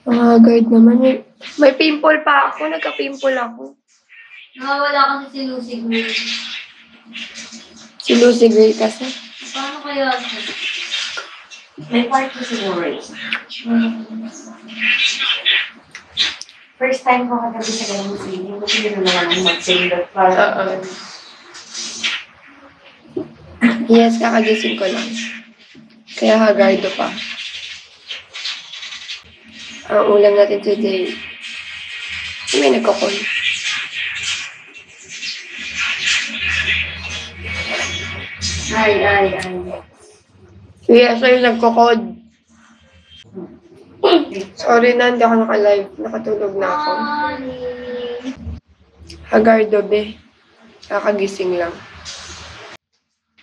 Guard naman eh. May pimple pa ako. Nagka-pimple ako. Nawawala kasi si Lucy Gray. Si Lucy Gray kasi. Paano kaya? May part ko siguro eh. First time ko kagabi sa ganung feeling. Kasi yun naman ang mag-save para. Yes, kakagising ko lang. Kaya hagardo pa. Ang ulam natin today. May nagkakol. Ay. Yes, ay nagkakod. Sorry na, hindi ako naka-live. Nakatulog na ako. Hagardo, be. Kakagising lang.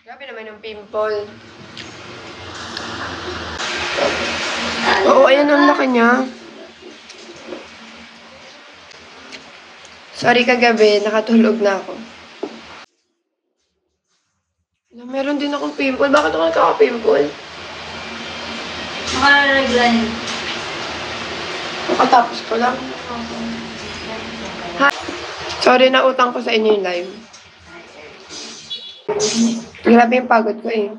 Grabe naman yung pimple. Oo, ayan ang laki niya. Sorry kagabi, nakatulog na ako. Meron din akong pimple. Bakit ako nagkaka-pimple? Makareglan. Nakatapos ko lang. Ha? Sorry, nautang ko sa inyo yung live. Grabe yung pagod ko eh.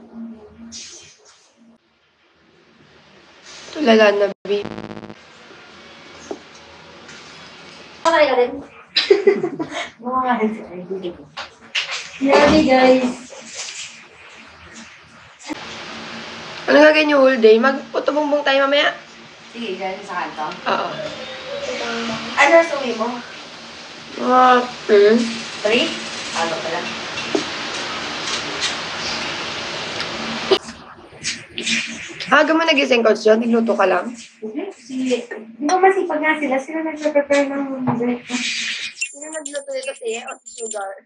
Tulala na, B. Okay ka rin? Mga nga rin si Ardy. Grabe guys. Ano gagawin yung whole day? Magputubumbong tayo mamaya? Sige, galing sa kanto. Oo. Ano suwi mo? Mga 3? Ano pala? Aga mo nagising, Coach John? Nagluto ka lang? Sige. Di ba masipag nga sila? Sila nagpe-prepare ng breakfast. Sino nagluto dito siya? O si Sugar?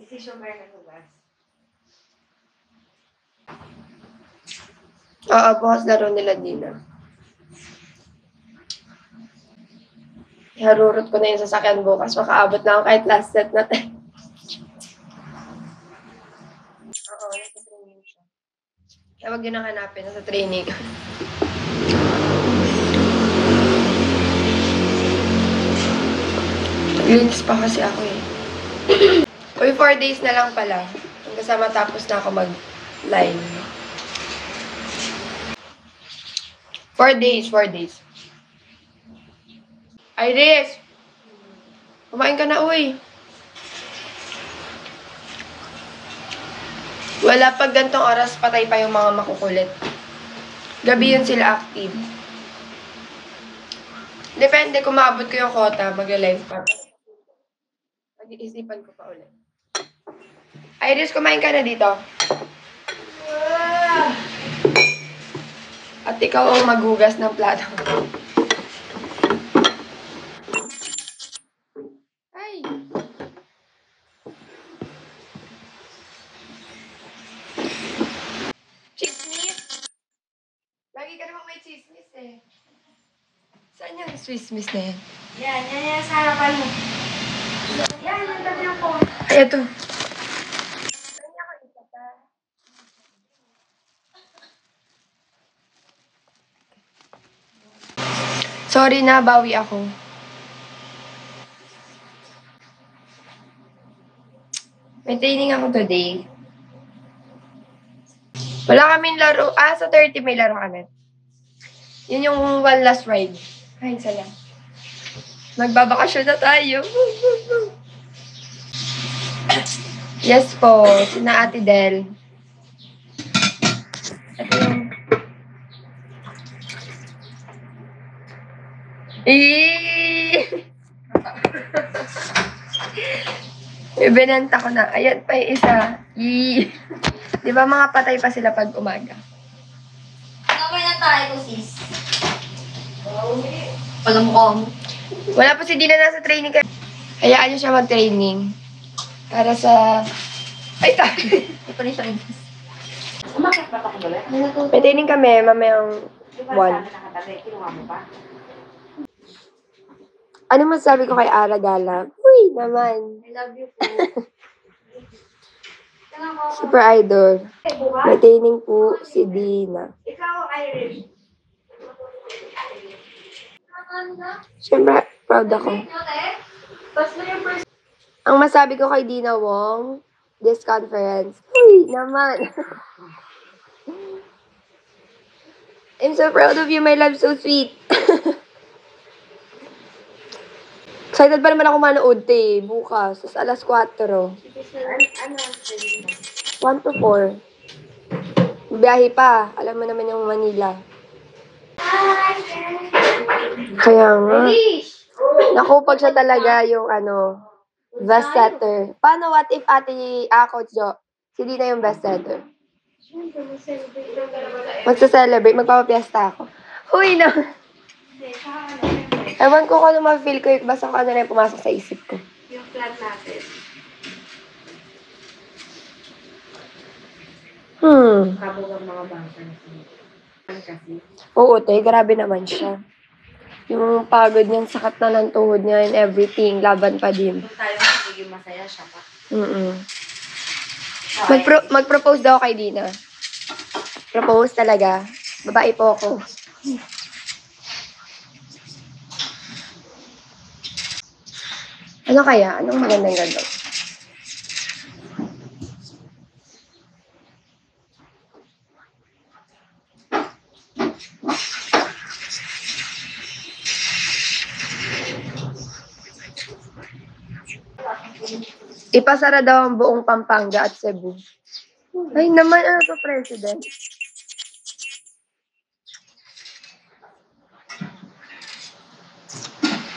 Si Sugar na lugar. Oo, bukas laro nila Dina. Harurot ko na yung sasakyan bukas. Makaabot na ako kahit last set natin. Oo, nasa training siya. Kaya wag yun ang hanapin. Nasa training. Naglinis pa kasi ako eh. Uy, 4 days na lang pala. Hanggang sa matapos na ako mag-line. 4 days. Iris! Kumain ka na, uy. Wala pag gantong oras, patay pa yung mga makukulit. Gabi yun sila active. Depende kung maabot ko yung quota, mag-live pa. Mag-iisipan ko pa ulit. Iris, kumain ka na dito. At ikaw ang maghugas ng plato. Ay! Chismis? Lagi ka namang may chismis eh. Saan yung chismis na yan? Yan sa harapan mo. Yan, yung tabi ng phone. Ay, ito. Sorry na, bawi ako. May training ako today. Wala kaming laro. Sa 30 may laro kami. Yun yung one last ride. Ay, salam. Magbabakasyon na tayo. Yes po, sina Ate Del. Ito yung... Ibinenta ko na. Ayan pa yung isa. Di ba mga patay pa sila pag umaga? Kamay na tayo, sis. Walang mukha mo. Wala po si Dina nasa training. Hayaan niyo siya mag-training. Para sa... Ay, tabi. Ito rin siya. Umakit pa ako ulit? May training kami, mamayang Di ba 1. sa akin nakatabi? Kinuha mo pa? Ano masabi ko kay Aragala? Uy, naman. I love you po. Super idol. May training po si Dina. Ikaw, Irish. Siyempre, proud ako. Ang masabi ko kay Dina Wong, this conference, uy, naman. I'm so proud of you, my love, so sweet. Excited pa naman ako manood, te. Bukas, alas 4. 1 to 4. Biyahe pa. Alam mo naman yung Manila. Kaya nga. Naku, pag siya talaga yung best setter. Paano, what if Coach Jo, si Dina yung best setter? Magsa-celebrate, magpapapiesta ako. Uy, na. Ewan ko kung ano ma-feel ko, basta kung ano na yung pumasok sa isip ko. Yung plan natin. Kabog ang mga bangsa kasi. Oo, te, grabe naman siya. Yung pagod niya, sakat na ng tuhod niya and everything, laban pa din. Kung tayo magiging masaya siya pa. Mag-propose daw kay Dina. Propose talaga. Babae po ako. Ano kaya? Anong magandang gagawin? Ipasara daw ang buong Pampanga at Cebu. Ay naman, ano to, President?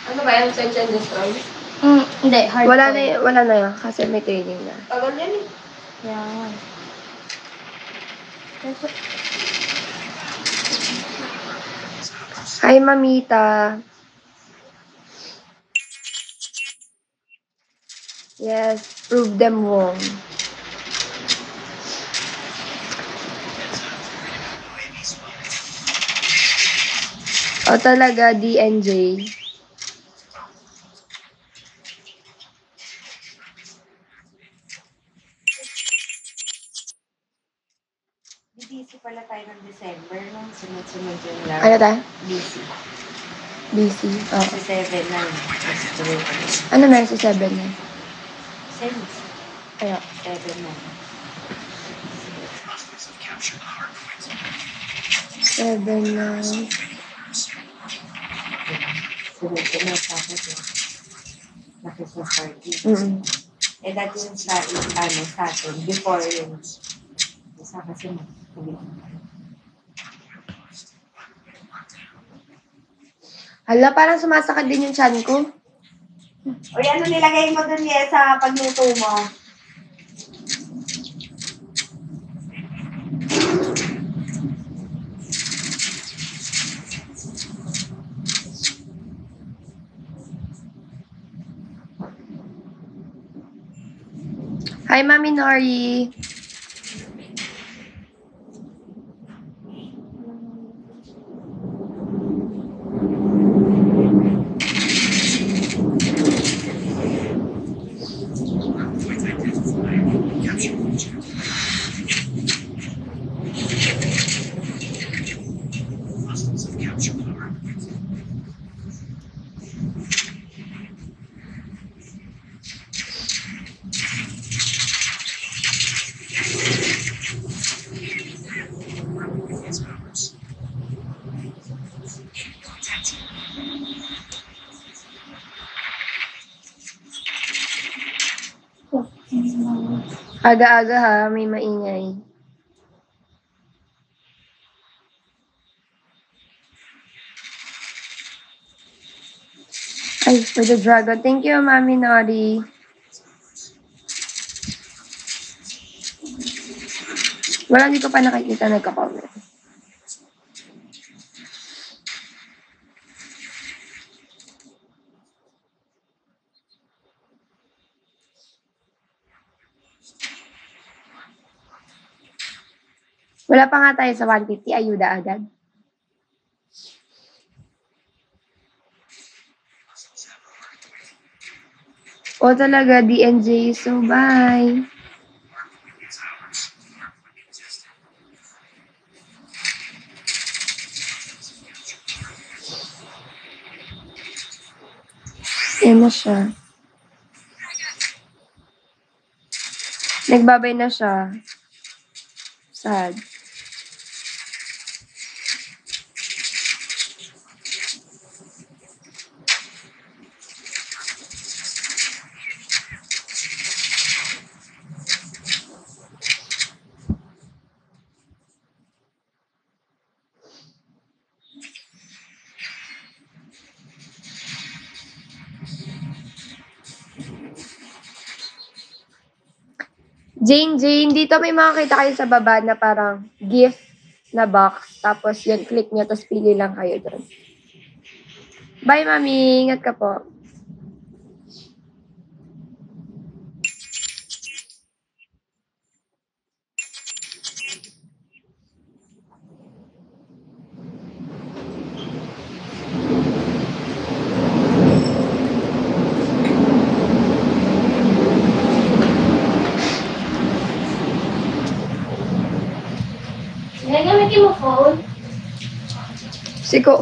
Ano ba yan? Search and destroy? Hindi, hard Wala na yan kasi may training na. Tagal yan eh. Yan. Hi, Mamita. Yes, prove them wrong. O talaga, DNJ. Busy pala tayo ng December, no? Sunod-sunod yung lang. Ano tayo? Busy. Busy. Kasi 7 na. Ano meron sa 7 na? Sense. Ano? 7 na. 7 na. Sunod-sunod tapos yun. Nakisma party. Eh, dati yung sa atin, before yung isa kasi Hala, parang sumasakit din yung chan ko. O ano nilagay mo dun sa pagluto mo? Hi, Mami Nori. Aga-aga ha, may maingay. Ay, for the dragon. Thank you, Mami Nori. Wala, hindi ko pa nakikita nagka-comment. Wala pa nga tayo sa 150. Ayuda agad. O talaga, DNJ. So, bye. Yan na siya. Nagbabay na siya. Sad. Jane, dito may makakita kayo sa baba na parang gift na box. Tapos yun, click nyo, tapos pili lang kayo doon. Bye, Mami. Ingat ka po. Gagamitin mo phone? Siko.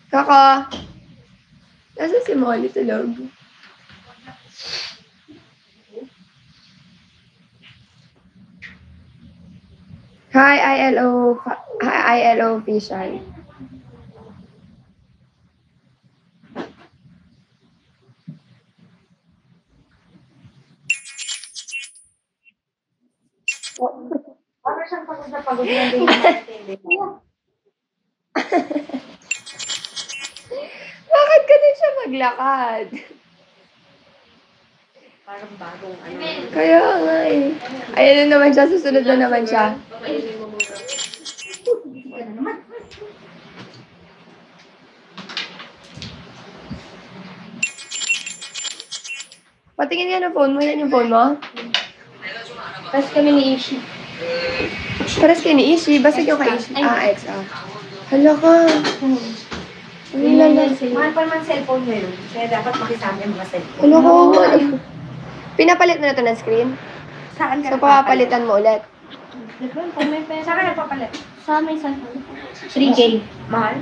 Kaka. Nasa si Molly tulog? Hi, ILO official. Ano siyang pagod na pagod na din yung Bakit ganun siya maglakad? parang bagong ano. Kaya nga eh. Ayan na naman siya, susunod na naman siya. Patingin nga ng phone mo, yan yung phone mo? Tapos kami ni Ishi. Paras kayo ni Ishi, basta yung kay Ishi. XR. Hala ka. Ano lang lang. Mahal pa naman cellphone ngayon. Kaya dapat makisama yung mga cellphone. Hala ko. Pinapalit mo na to ng screen? Saan ka So, papalitan mo ulit. Pag may pera. Saan ka nagpapalit? Sa amin, 3K. Mahal?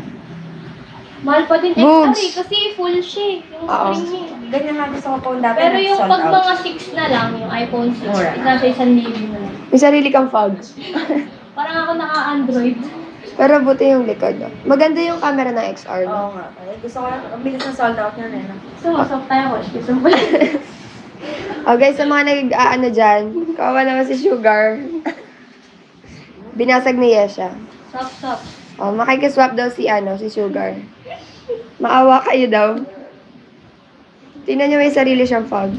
Mahal pa din. Boobs. Kasi full siya. Yung Oo. screen niya. Ganyan nga gusto ko phone dati. Pero yung nag-sold pag out. mga 6 na lang, yung iPhone 6, Mura. nasa 1,000 na lang. May sarili kang fog. Parang ako naka-Android. Pero buti yung likod. No? Maganda yung camera ng XR. No? Oo nga. Ay, gusto ko lang. Ang bilis na sold out na rin. So, masok tayo ko. Gusto mo Oh guys, sa mga nag-ano dyan, kawawa naman si Sugar. Binasag ni Yesha. Stop. Oh, makikiswap daw si Sugar. Maawa kayo daw. Tingnan niyo, may sarili siyang fog.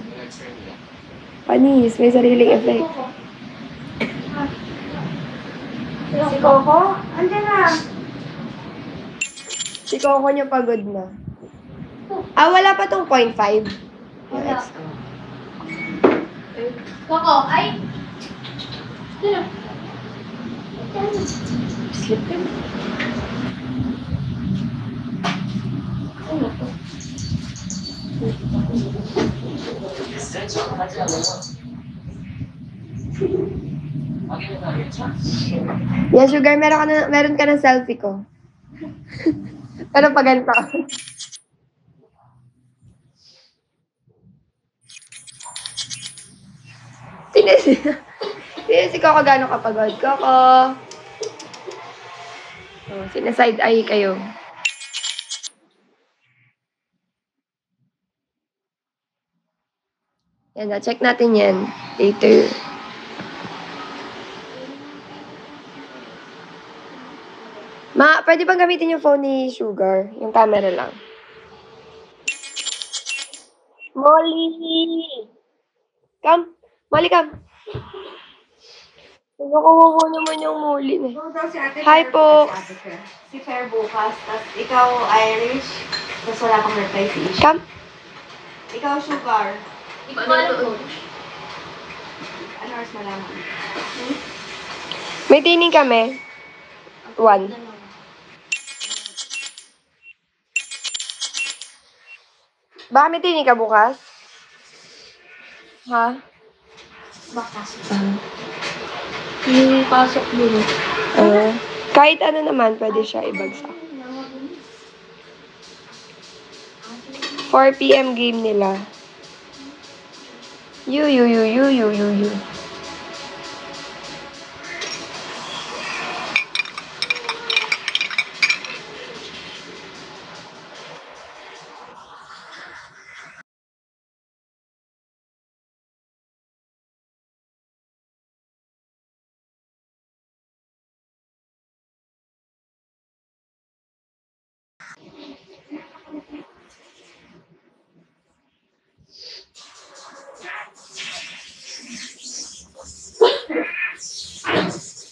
Panis, may sariling effect. Si Coco? Andiyan na. Si Coco niya pagod na. Wala pa tong 0.5. Wala. Koko, ay! Sino? Sleep ka na. Yeah, Sugar, meron ka ng selfie ko. Pero pa ganito. Tingnan si Coco gano'ng kapagod. Coco! Oh, sinaside eye kayo. Yan na, check natin yan later. Pwede bang gamitin yung phone ni Sugar? Yung camera lang. Molly! Come! Molly, come! Nakukuha naman yung Molly eh. Si Ate Hi Fair po. bukas, si Ate Fair. Si Fair bukas. Tapos ikaw Irish. Tapos wala pang reply si Ish. Come! Ikaw Sugar. Ikaw alam ko. Ano oras malaman? May tining kami. 1. Baka may tining ka bukas? Ha? Bakas. Yung pasok dun. Kahit ano naman, pwede siya ibagsak. 4 p.m. game nila. Yu.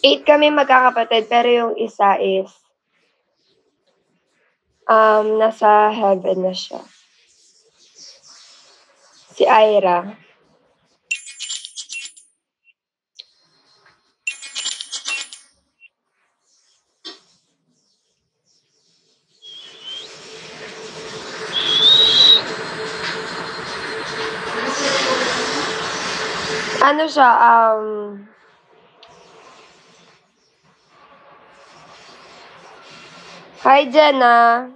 8 kami magkakapatid, pero yung isa is nasa heaven na siya. Si Ira. Ano siya, hi, Jenna.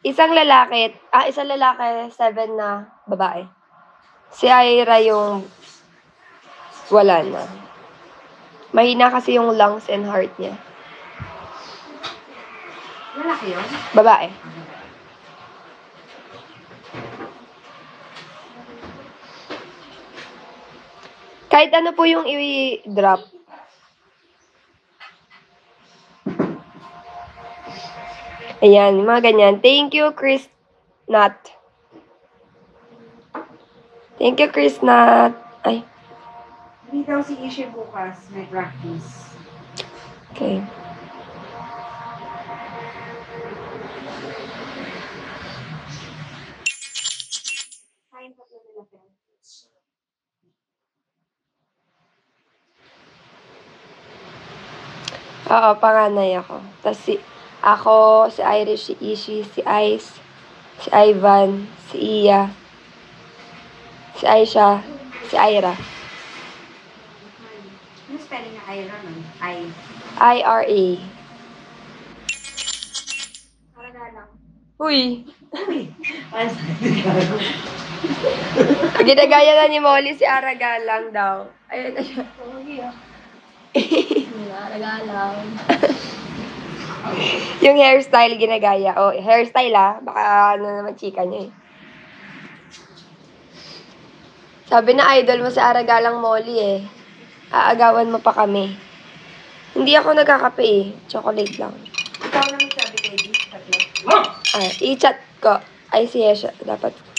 Isang lalaki, 7 na babae. Si Ira yung wala na. Mahina kasi yung lungs and heart niya. Lalaki yun? Babae. Kahit ano po yung i-drop. Ayan, mga ganyan. Thank you, Chris Nat. Thank you, Chris Nat. Ay, Hindi daw si Ishi bukas, may practice. okay. Kain pa nila pero. Oo, panganay ako. Tapos si Irish, si Ishi, si Ice, si Ivan, si Iya, si Aisha, si Ira. Ano spelling na Ira nun? I-R-A. Paraga lang. Uy! Ay, Ginagaya na ni Molly si Aragalang daw. Ayun na siya. Pogi ah. Paraga lang. Yung hairstyle ginagaya. Oh, hairstyle baka ano naman chika niya eh. Sabi na idol mo si Aragalang Molly eh. Aagawan mo pa kami. Hindi ako nagkakape eh. Chocolate lang. ikaw naman sabi kay Di, tatlo. I-chat ko. Ay, siya siya. Dapat.